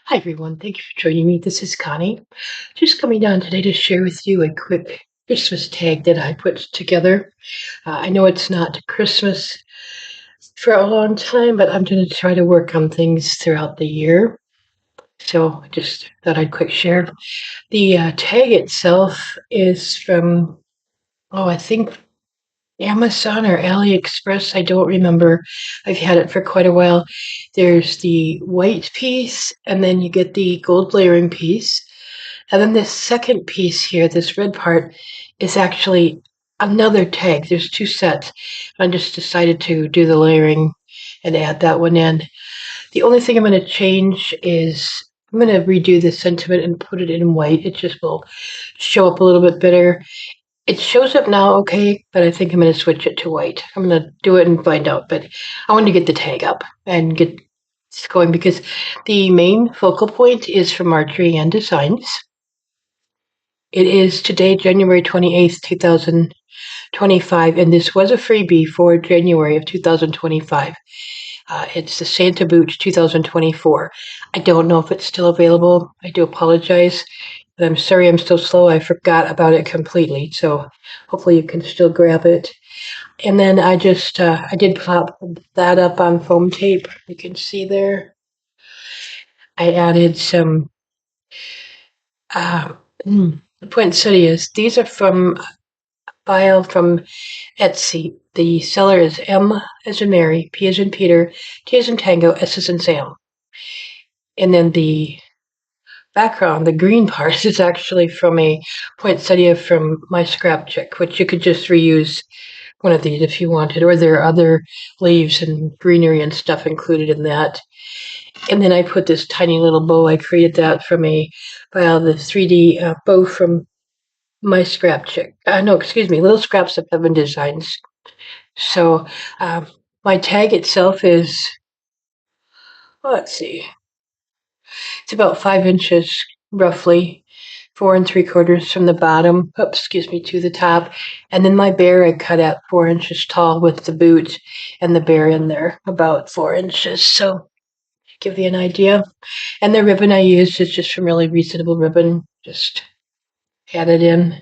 Hi, everyone. Thank you for joining me. This is Connie. Just coming down today to share with you a quick Christmas tag that I put together. I know it's not Christmas for a long time, but I'm going to try to work on things throughout the year. So I just thought I'd quick share. The tag itself is from, I think Amazon or AliExpress. I don't remember. I've had it for quite a while. There's the white piece, and then you get the gold layering piece. And then this second piece here, this red part, is actually another tag. There's two sets. I just decided to do the layering and add that one in. The only thing I'm going to change is I'm going to redo the sentiment and put it in white. It just will show up a little bit better. It shows up now okay, but I think I'm going to switch it to white. I'm going to do it and find out, but I want to get the tag up and get this going because the main focal point is from Margorie Ann Designs. It is today, January 28th, 2025, and this was a freebie for January of 2025. It's the Santa Boot 2024. I don't know if it's still available. I do apologize. But I'm sorry I'm so slow. I forgot about it completely. So hopefully you can still grab it. And then I did pop that up on foam tape. You can see there. I added some uh, poinsettias. These are from file from Etsy. The seller is M as in Mary, P as in Peter, T as in Tango, S as in Sam. And then the background, the green part, is actually from a poinsettia from my scrap chick, which you could just reuse one of these if you wanted, or there are other leaves and greenery and stuff included in that. And then I put this tiny little bow. I created that from the 3D bow from my scrap chick. No, excuse me, Little Scraps of Heaven Designs. So my tag itself is, let's see, it's about 5 inches roughly, 4 3/4 from the bottom, excuse me, to the top. And then my bear I cut at 4 inches tall with the boot and the bear in there about 4 inches. So give you an idea. And the ribbon I used is just from really reasonable ribbon, just added in.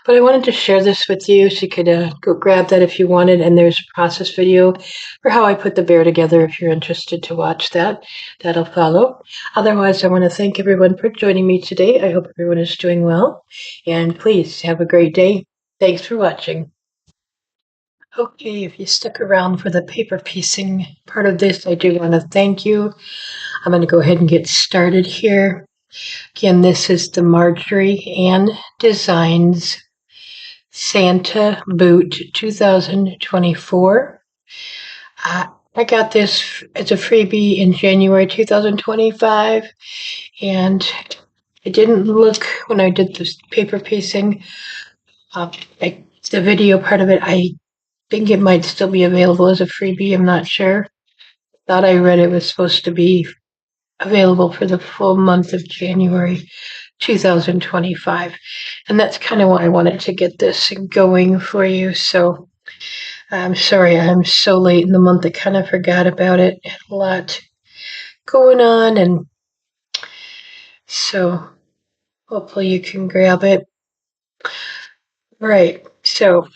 But I wanted to share this with you so you could go grab that if you wanted. And there's a process video for how I put the bear together if you're interested to watch that. That'll follow. Otherwise, I want to thank everyone for joining me today. I hope everyone is doing well. And please have a great day. Thanks for watching. Okay, if you stuck around for the paper piecing part of this, I do want to thank you. I'm going to go ahead and get started here. Again, this is the Margorie Ann Designs Santa Boot 2024. I got this as a freebie in January 2025, and it didn't look when I did this paper piecing. The video part of it, I think it might still be available as a freebie. I'm not sure. Thought I read it was supposed to be available for the full month of January 2025. And that's kind of why I wanted to get this going for you. So I'm sorry I'm so late in the month. I kind of forgot about it. Had a lot going on. And so hopefully you can grab it. Right. So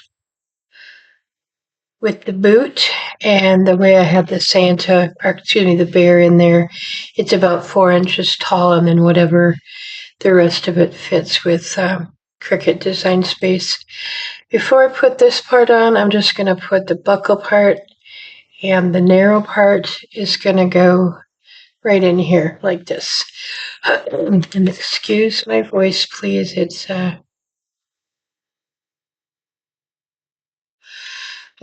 with the boot and the way I have the Santa, or excuse me, the bear in there, it's about 4 inches tall, and then whatever the rest of it fits with Cricut Design Space. Before I put this part on, I'm just going to put the buckle part, and the narrow part is going to go right in here like this. And excuse my voice, please. It's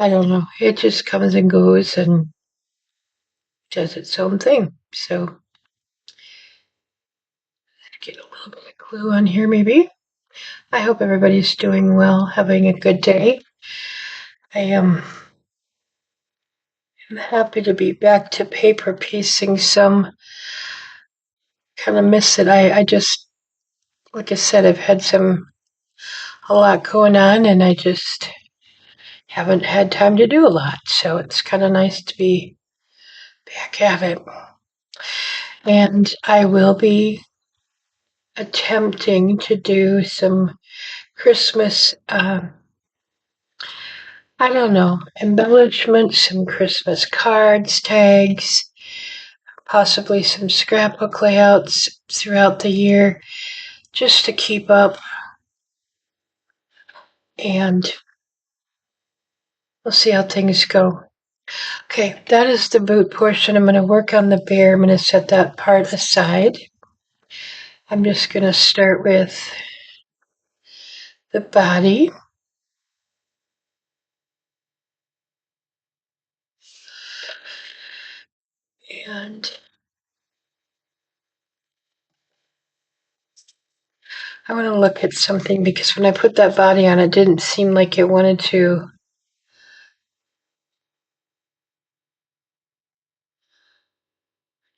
I don't know. It just comes and goes and does its own thing. So let's get a little bit of glue on here, maybe. I hope everybody's doing well, having a good day. I am happy to be back to paper piecing some. Kind of miss it. I just, like I said, I've had a lot going on, and I just haven't had time to do a lot. So it's kind of nice to be back at it. And I will be attempting to do some Christmas, I don't know, embellishments, some Christmas cards, tags, possibly some scrapbook layouts throughout the year just to keep up. And we'll see how things go. Okay, that is the boot portion. I'm going to work on the bear. I'm going to set that part aside. I'm just going to start with the body. And I want to look at something because when I put that body on, it didn't seem like it wanted to.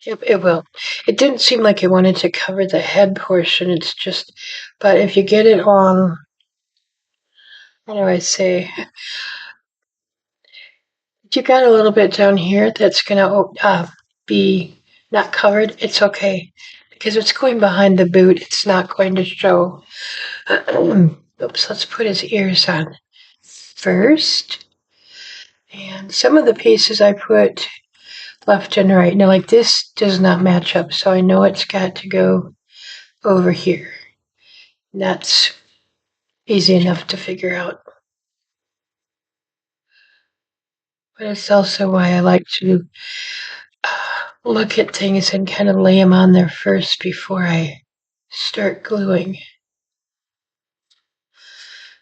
Yep, it will. It didn't seem like it wanted to cover the head portion. It's just, but if you get it on, how do I say? If you got a little bit down here that's going to be not covered, it's okay. Because it's going behind the boot, it's not going to show. Oops, let's put his ears on first. And some of the pieces I put left and right. Now, like this does not match up, so I know it's got to go over here. And that's easy enough to figure out. But it's also why I like to look at things and kind of lay them on there first before I start gluing.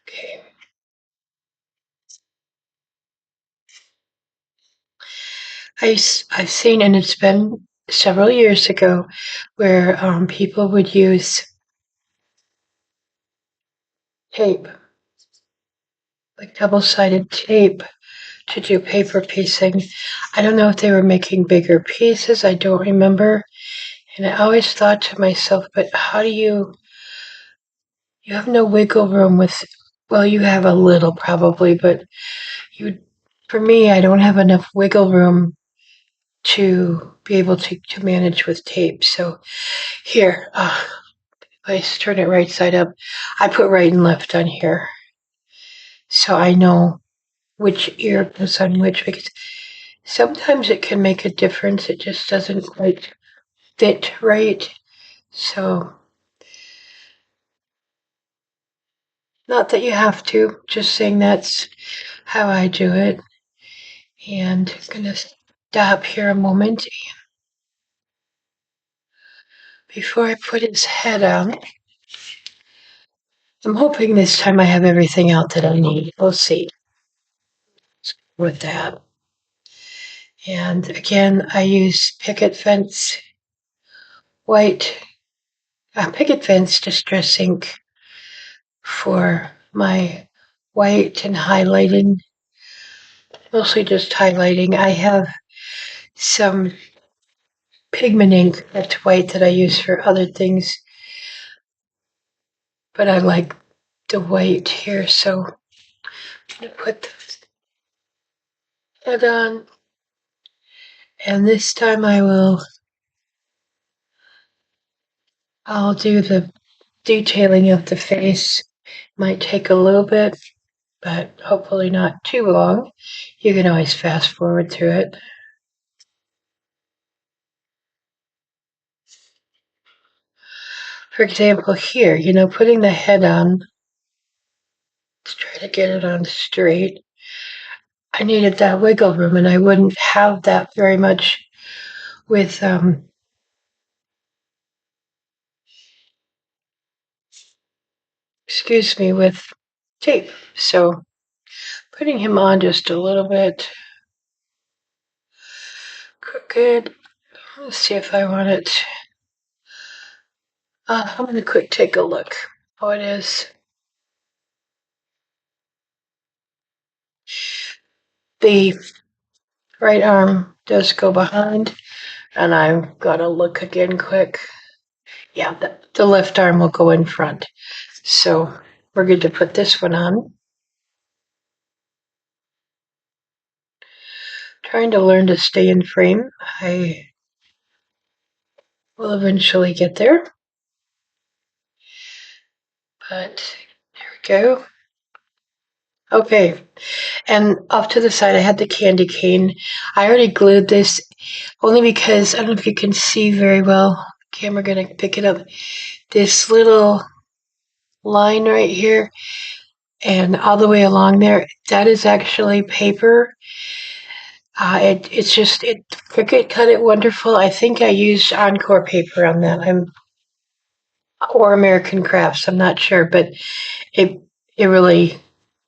Okay. I've seen, and it's been several years ago, where people would use tape, like double-sided tape, to do paper piecing. I don't know if they were making bigger pieces. I don't remember. And I always thought to myself, but how do you have no wiggle room with, well, you have a little probably, but you, for me, I don't have enough wiggle room to be able to manage with tape. So here, I turn it right side up. I put right and left on here. So I know which ear goes on which because sometimes it can make a difference. It just doesn't quite fit right. So not that you have to, just saying that's how I do it. And I'm gonna stop here a moment before I put his head on. I'm hoping this time I have everything out that I need. We'll see with that. And again, I use picket fence white, picket fence distress ink for my white and highlighting, mostly just highlighting. I have some pigment ink that's white that I use for other things, but I like the white here, so I'm gonna put that on. And this time I'll do the detailing of the face. Might take a little bit, but hopefully not too long. You can always fast forward through it. For example, here, putting the head on, let's try to get it on straight. I needed that wiggle room, and I wouldn't have that very much with, with tape. So putting him on just a little bit crooked. Let's see if I want it. I'm going to quick take a look how it is. The right arm does go behind, and I've got to look again quick. Yeah, the left arm will go in front. So we're good to put this one on. Trying to learn to stay in frame. I We'll eventually get there. But there we go. Okay, and off to the side, I had the candy cane. I already glued this only because I don't know if you can see very well. Camera gonna pick it up. This little line right here and all the way along there, that is actually paper. It's just Cricut cut it wonderful. I think I used Encore paper on that. Or American Crafts. I'm not sure, but it it really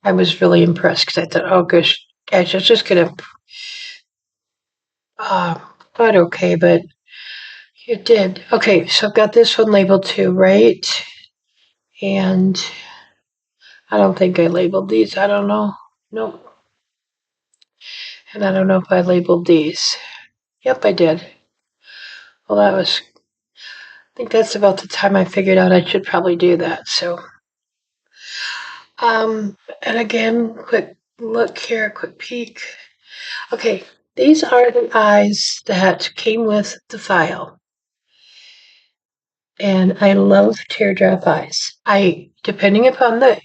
I was really impressed because I thought, oh gosh, I was just gonna but okay, but it did. Okay, so I've got this one labeled too, right? And I don't think I labeled these. I don't know. Nope. And I don't know if I labeled these. Yep, I did. Well, I think that's about the time I figured out I should probably do that. So, and again, quick look here, quick peek. Okay, these are the eyes that came with the file. And I love teardrop eyes. Depending upon the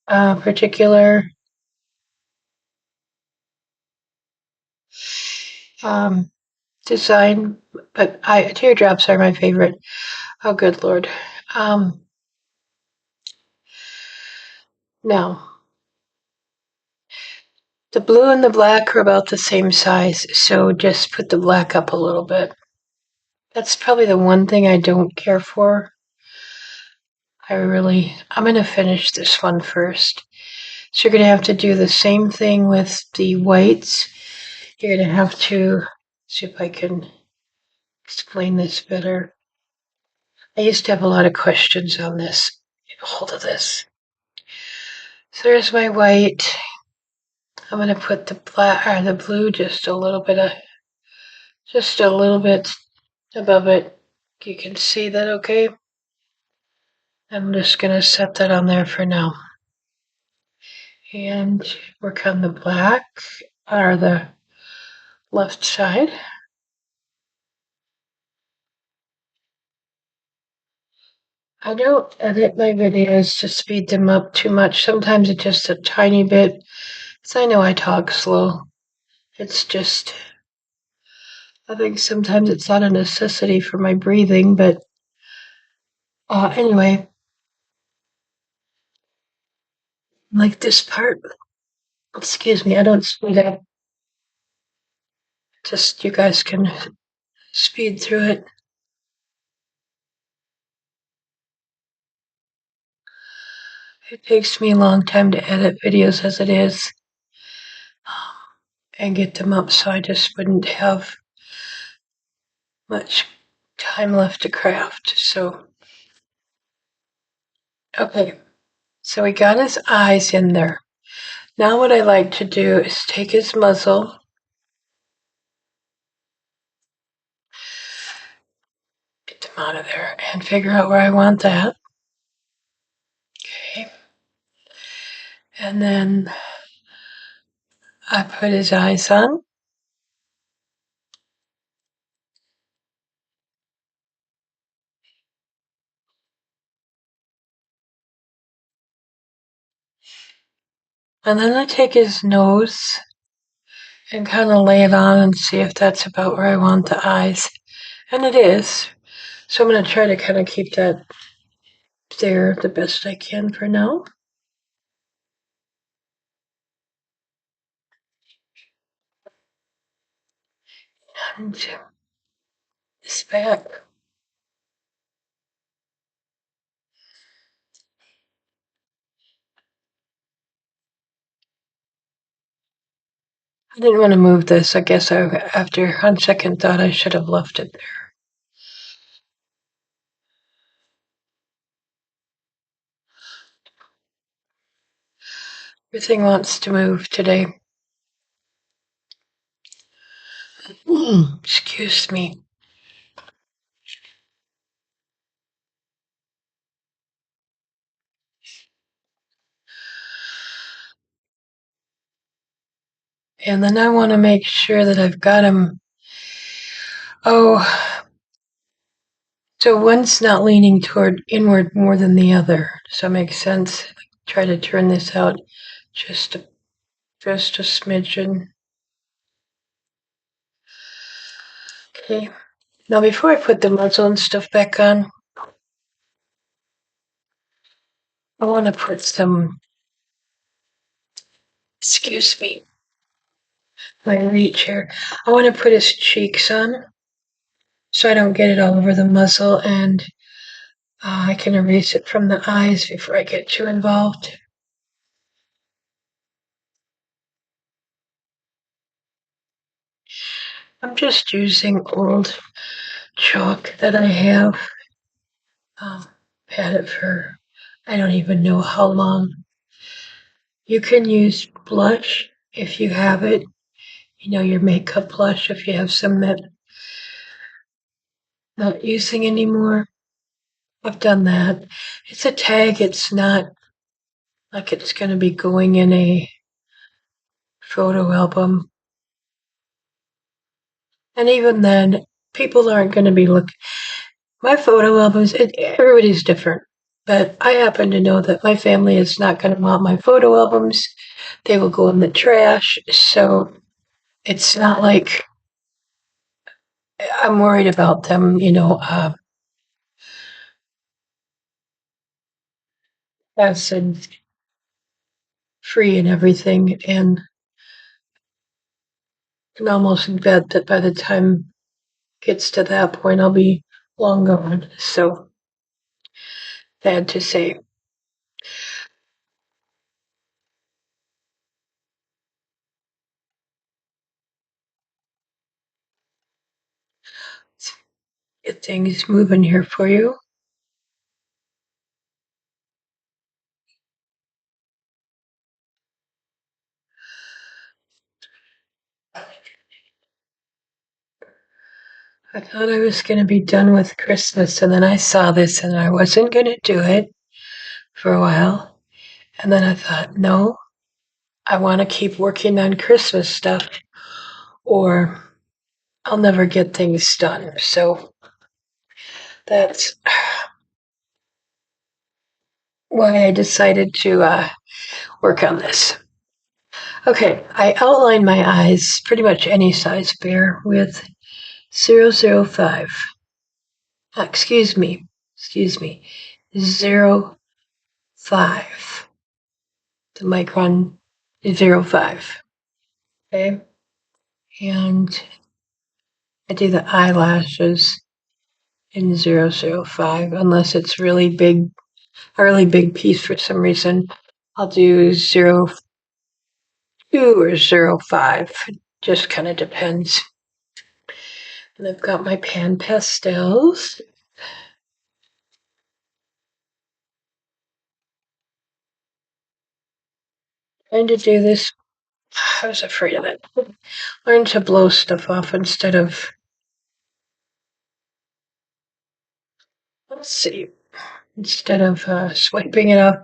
particular um, design, but teardrops are my favorite. Oh, good lord. Um, Now, the blue and the black are about the same size, so just put the black up a little bit. That's probably the one thing I don't care for. I'm going to finish this one first. So you're going to have to do the same thing with the whites. You're going to have to see if I can explain this better. I used to have a lot of questions on this. Get a hold of this. So there's my white. I'm going to put the black or the blue just a little bit above it. You can see that, okay? I'm just going to set that on there for now. And work on the black or the left side. I don't edit my videos to speed them up too much. Sometimes it's just a tiny bit, because I know I talk slow. It's just, I think sometimes it's not a necessity for my breathing, but anyway, like this part, excuse me, I don't speed up. Just you guys can speed through it. It takes me a long time to edit videos as it is and get them up, so I just wouldn't have much time left to craft. So, okay, so we got his eyes in there. Now what I like to do is take his muzzle, get them out of there, and figure out where I want that. Okay. And then I put his eyes on. And then I take his nose and kind of lay it on and see if that's about where I want the eyes. And it is. So I'm going to try to kind of keep that there the best I can for now. And this back. I didn't want to move this. I guess after on second thought, I should have left it there. Everything wants to move today. Excuse me. And then I want to make sure that I've got them. Oh, So one's not leaning toward inward more than the other. Does that make sense? Try to turn this out just a, just a smidgen. Okay. Now before I put the muzzle and stuff back on, I want to put some, excuse me, my reach here. I want to put his cheeks on so I don't get it all over the muzzle, and I can erase it from the eyes before I get too involved. I'm just using old chalk that I have. Had it for I don't even know how long. You can use blush if you have it. You know, your makeup blush if you have some that not using anymore. I've done that. It's a tag. It's not like it's going to be going in a photo album. And even then, people aren't going to be looking. My photo albums, everybody's different. But I happen to know that my family is not going to want my photo albums. They will go in the trash. So it's not like I'm worried about them, acid free and everything. And can almost bet that by the time it gets to that point, I'll be long gone. So bad to say. Get things moving here for you. I thought I was going to be done with Christmas, and then I saw this, and I wasn't going to do it for a while. And then I thought, no, I want to keep working on Christmas stuff, or I'll never get things done. So that's why I decided to work on this. Okay, I outline my eyes, pretty much any size bear, with 005. Excuse me, 0.5. The micron is 0.5. Okay, and I do the eyelashes in 0.05, unless it's a really big piece for some reason. I'll do 0.2 or 0.5. Just kind of depends. And I've got my pan pastels. Trying to do this. I was afraid of it. Learn to blow stuff off instead of, let's see, instead of swiping it off.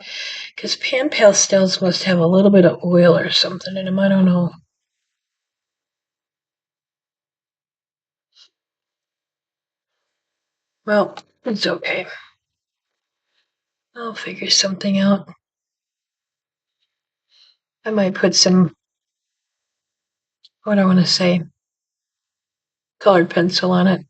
Because pan pastels must have a little bit of oil or something in them. I don't know. Well, it's okay. I'll figure something out. I might put some, what do I want to say, colored pencil on it.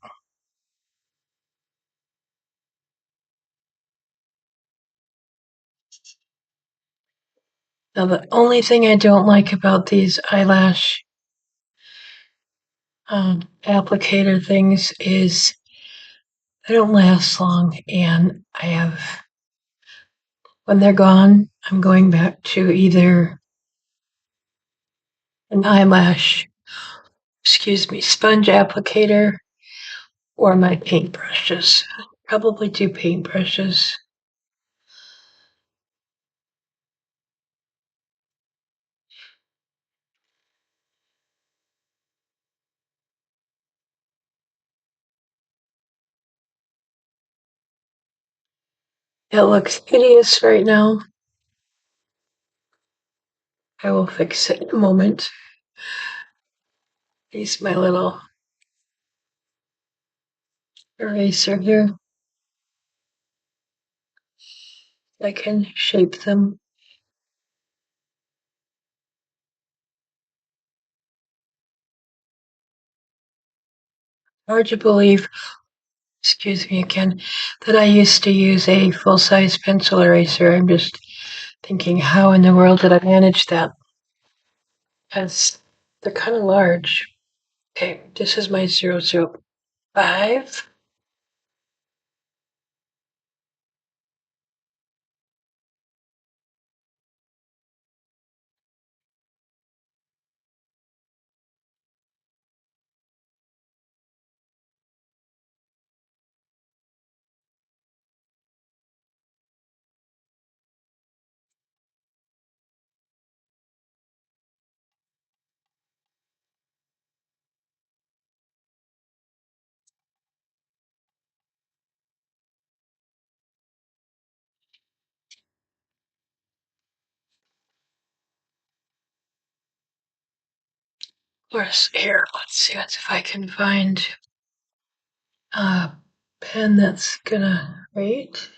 Now, the only thing I don't like about these eyelash applicator things is they don't last long, and when they're gone, I'm going back to either an eyelash, sponge applicator or my paintbrushes. Probably do paintbrushes. It looks hideous right now. I will fix it in a moment. Use my little eraser here. I can shape them. Hard to believe, excuse me again, that I used to use a full-size pencil eraser. I'm just thinking, how in the world did I manage that? As they're kind of large. Okay, this is my 005. Of course, here, let's see if I can find a pen that's gonna wait.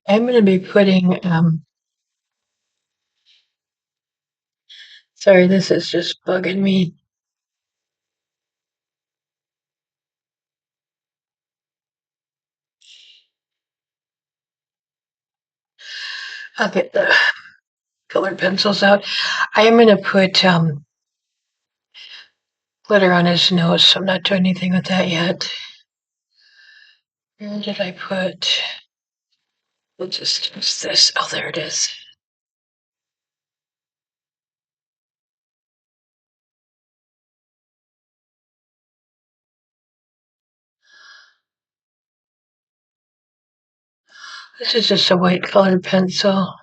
I'm gonna be putting, sorry, this is just bugging me. I'll get the colored pencils out. I am gonna put glitter on his nose, so I'm not doing anything with that yet. Where did I put? We'll just use this. Oh, there it is. This is just a white colored pencil.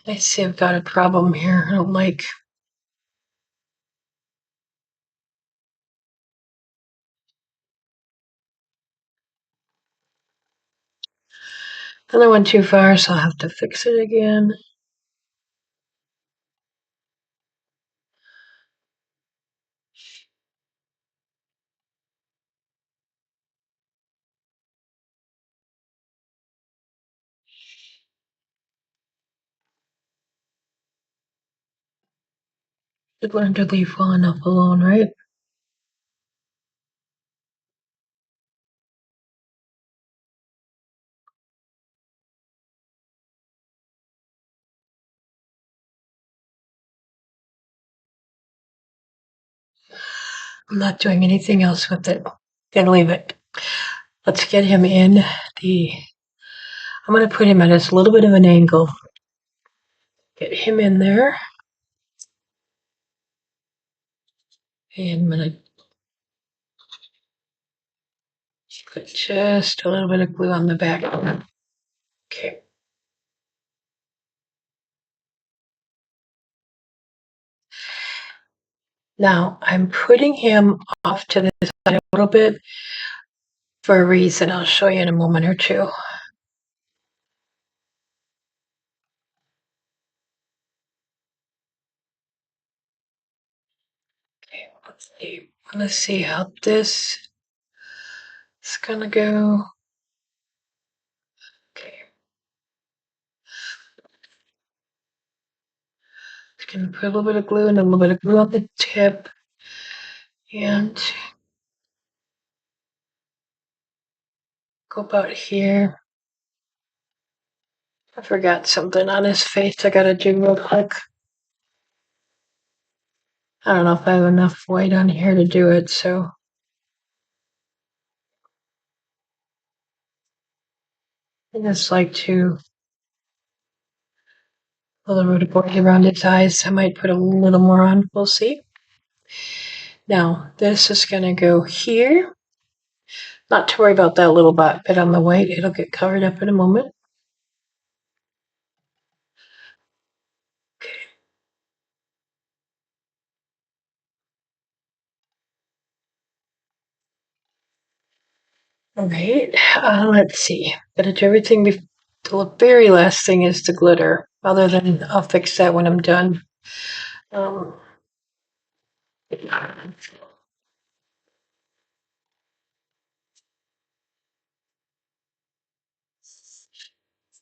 I see I've got a problem here. I don't like. Another one too far, so I'll have to fix it again. Should learn to leave well enough alone, right? I'm not doing anything else with it. Gonna leave it. Let's get him in the. I'm gonna put him at a little bit of an angle. Get him in there. And I'm gonna put just a little bit of glue on the back. Okay. Now I'm putting him off to the side a little bit for a reason. I'll show you in a moment or two. Okay, let's see. Let's see how this is gonna go. Okay. Just gonna put a little bit of glue and a little bit of glue on the tip. And go about here. I forgot something on his face I gotta do real quick. I don't know if I have enough white on here to do it, so I just like to a little bit of border around its eyes. I might put a little more on. We'll see. Now this is gonna go here. Not to worry about that little bit on the white. It'll get covered up in a moment. Okay. All right, let's see. Gotta do everything. The very last thing is the glitter. Other than I'll fix that when I'm done. Um,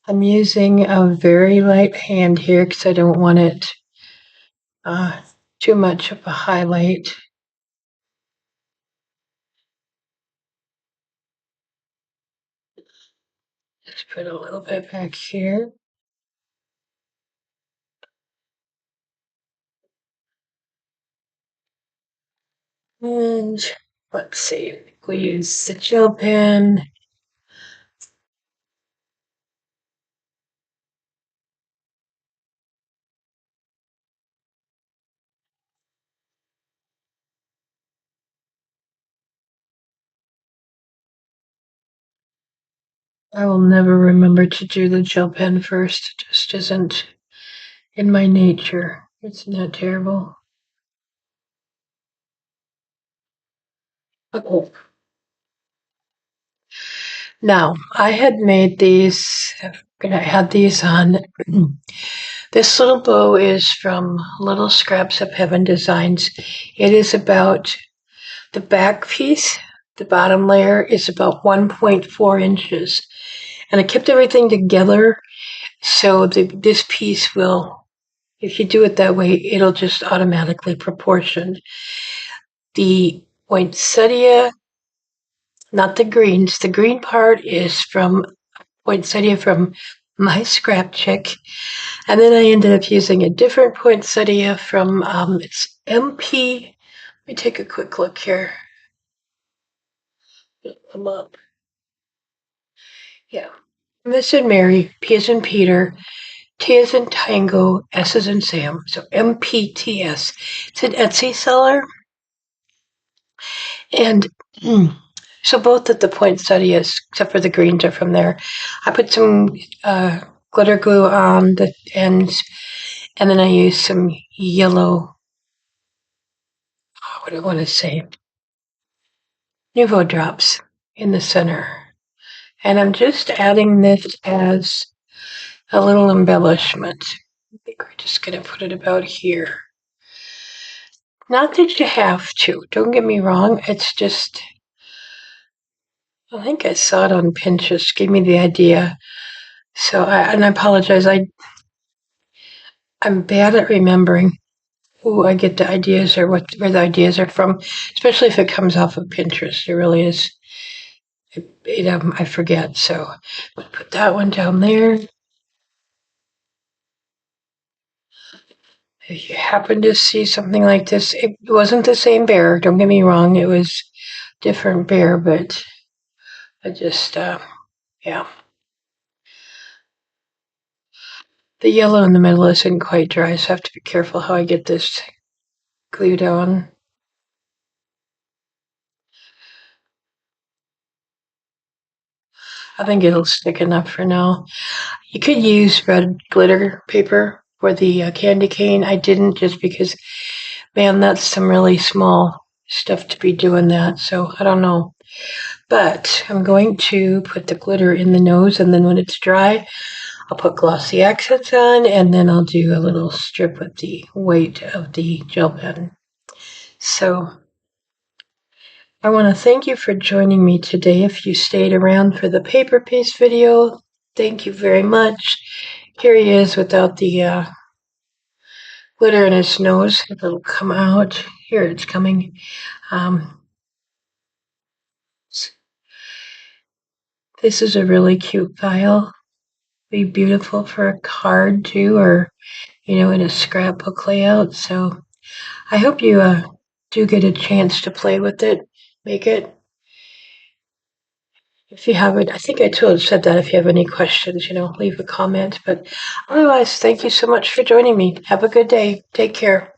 I'm using a very light hand here because I don't want it uh, too much of a highlight. Let's put a little bit back here. And let's see, we use the gel pen. I will never remember to do the gel pen first. It just isn't in my nature. It's not terrible. Okay. Now, I had made these, I had these on. This little bow is from Little Scraps of Heaven Designs. It is about the back piece, the bottom layer is about 1.4 inches. And I kept everything together so this piece will, if you do it that way, it'll just automatically proportion. The poinsettia, not the greens, the green part is from poinsettia from my scrap chick. And then I ended up using a different poinsettia from, it's MP. Let me take a quick look here. Come up. Yeah. Miss and Mary, P as in Peter, T as in Tango, S as in Sam. So MPTS. It's an Etsy seller. And so both of the poinsettias, except for the greens, are from there. I put some glitter glue on the ends, and then I used some yellow, what do I want to say, Nouveau drops in the center. And I'm just adding this as a little embellishment. I think we're just going to put it about here. Not that you have to, don't get me wrong. It's just, I think I saw it on Pinterest, gave me the idea. So, and I apologize, I'm bad at remembering who I get the ideas or where the ideas are from, especially if it comes off of Pinterest. It really is. I forget. So, we'll put that one down there. If you happen to see something like this, it wasn't the same bear. Don't get me wrong; it was different bear, but I just, yeah. The yellow in the middle isn't quite dry, so I have to be careful how I get this glued on. I think it'll stick enough for now. You could use red glitter paper for the candy cane. I didn't just because, man, that's some really small stuff to be doing that. So I don't know. But I'm going to put the glitter in the nose, and then when it's dry, I'll put glossy accents on, and then I'll do a little strip with the weight of the gel pen. So I want to thank you for joining me today. If you stayed around for the paper piece video, thank you very much. Here he is without the glitter in his nose. It'll come out. Here it's coming. This is a really cute file. Be beautiful for a card too, or in a scrapbook layout. So I hope you do get a chance to play with it, make it. If you haven't, I think I said that if you have any questions, leave a comment. But otherwise, thank you so much for joining me. Have a good day. Take care.